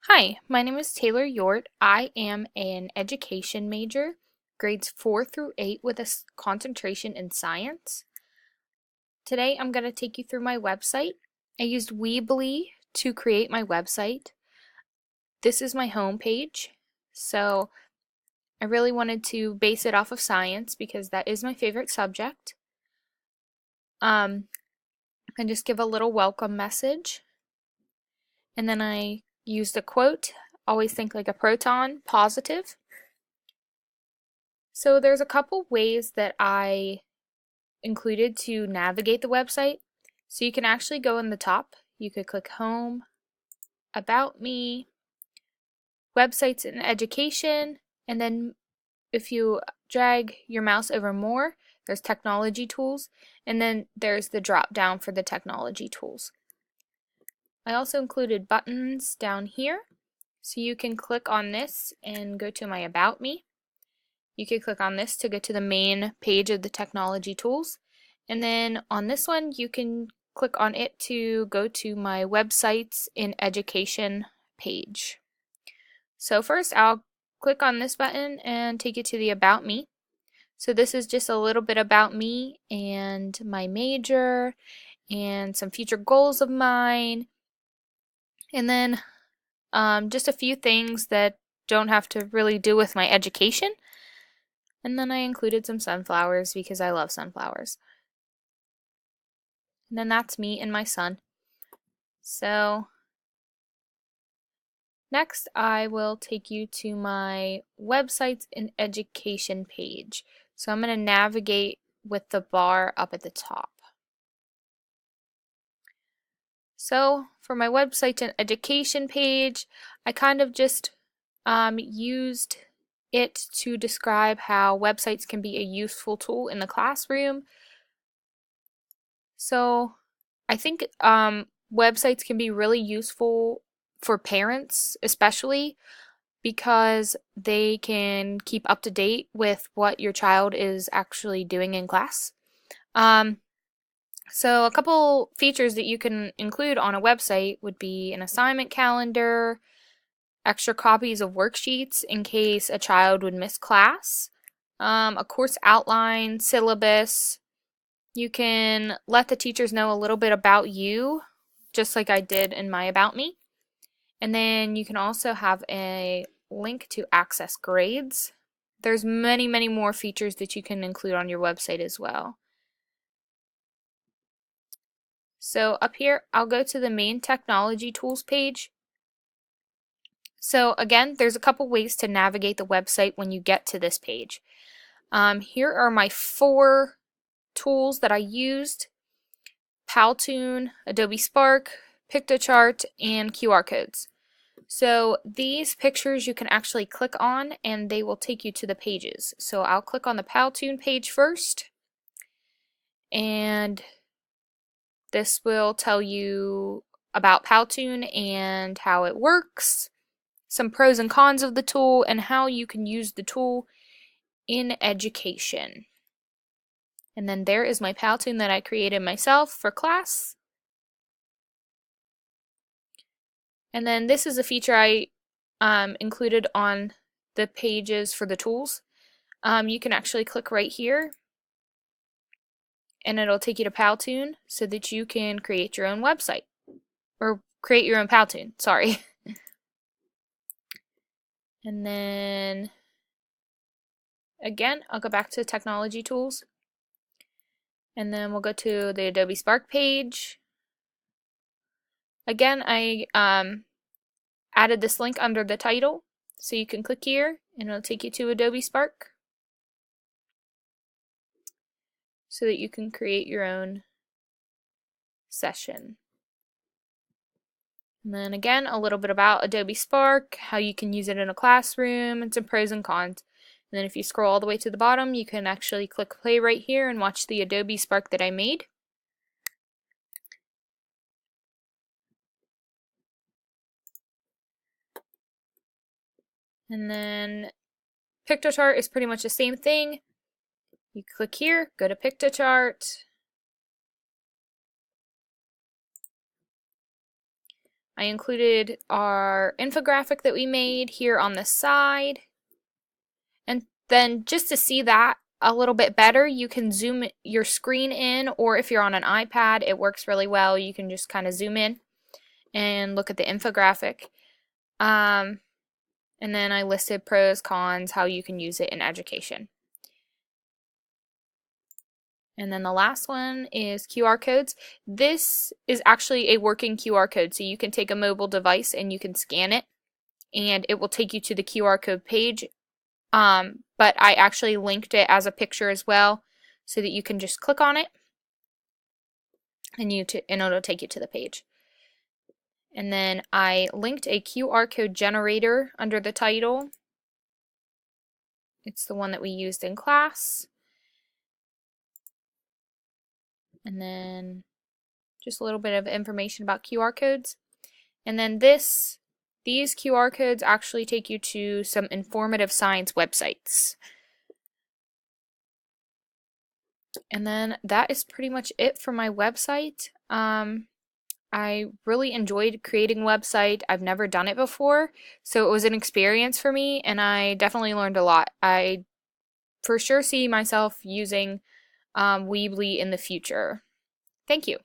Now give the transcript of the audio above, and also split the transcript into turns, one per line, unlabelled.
Hi, my name is Taylor Yort. I am an education major, grades 4 through 8 with a concentration in science. Today I'm going to take you through my website. I used Weebly to create my website. This is my home page. So I really wanted to base it off of science because that is my favorite subject. And just give a little welcome message. And then I used a quote, always think like a proton, positive. So there's a couple ways that I included to navigate the website. So you can actually go in the top. You could click Home, About Me, Websites and Education, and then if you drag your mouse over more, there's Technology Tools, and then there's the drop down for the Technology Tools. I also included buttons down here, so you can click on this and go to my About Me. You can click on this to go to the main page of the technology tools. And then on this one, you can click on it to go to my websites in education page. So first, I'll click on this button and take you to the About Me. So this is just a little bit about me and my major and some future goals of mine. And then just a few things that don't have to really do with my education. And then I included some sunflowers because I love sunflowers. And then that's me and my son. So next I will take you to my websites and education page. So I'm going to navigate with the bar up at the top. So for my website and education page, I kind of just used it to describe how websites can be a useful tool in the classroom. So I think websites can be really useful for parents, especially because they can keep up to date with what your child is actually doing in class. Um, so a couple features that you can include on a website would be an assignment calendar, extra copies of worksheets in case a child would miss class, a course outline, syllabus. You can let the teachers know a little bit about you, just like I did in my About Me. And then you can also have a link to access grades. There's many, many more features that you can include on your website as well. So up here, I'll go to the main technology tools page. So again, there's a couple ways to navigate the website when you get to this page. Here are my 4 tools that I used: Powtoon, Adobe Spark, Piktochart, and QR codes. So these pictures you can actually click on and they will take you to the pages. So I'll click on the Powtoon page first, and this will tell you about Powtoon and how it works, some pros and cons of the tool, and how you can use the tool in education. And then there is my Powtoon that I created myself for class. And then this is a feature I included on the pages for the tools. You can actually click right here and it'll take you to Powtoon so that you can create your own website. Or create your own Powtoon, sorry. And then again, I'll go back to technology tools. And then we'll go to the Adobe Spark page. Again, I added this link under the title, so you can click here and it'll take you to Adobe Spark so that you can create your own session. And then again, a little bit about Adobe Spark, how you can use it in a classroom, and some pros and cons. And then if you scroll all the way to the bottom, you can actually click play right here and watch the Adobe Spark that I made. And then Piktochart is pretty much the same thing. You click here, go to Piktochart. I included our infographic that we made here on the side. And then just to see that a little bit better, you can zoom your screen in, or if you're on an iPad, it works really well. You can just kind of zoom in and look at the infographic. And then I listed pros, cons, how you can use it in education. And then the last one is QR codes. This is actually a working QR code, so you can take a mobile device and you can scan it, and it will take you to the QR code page. But I actually linked it as a picture as well, so that you can just click on it, and it'll take you to the page. And then I linked a QR code generator under the title. It's the one that we used in class. And then just a little bit of information about QR codes. And then these QR codes actually take you to some informative science websites. And then that is pretty much it for my website. I really enjoyed creating a website. I've never done it before, so it was an experience for me, and I definitely learned a lot. I for sure see myself using Weebly in the future. Thank you.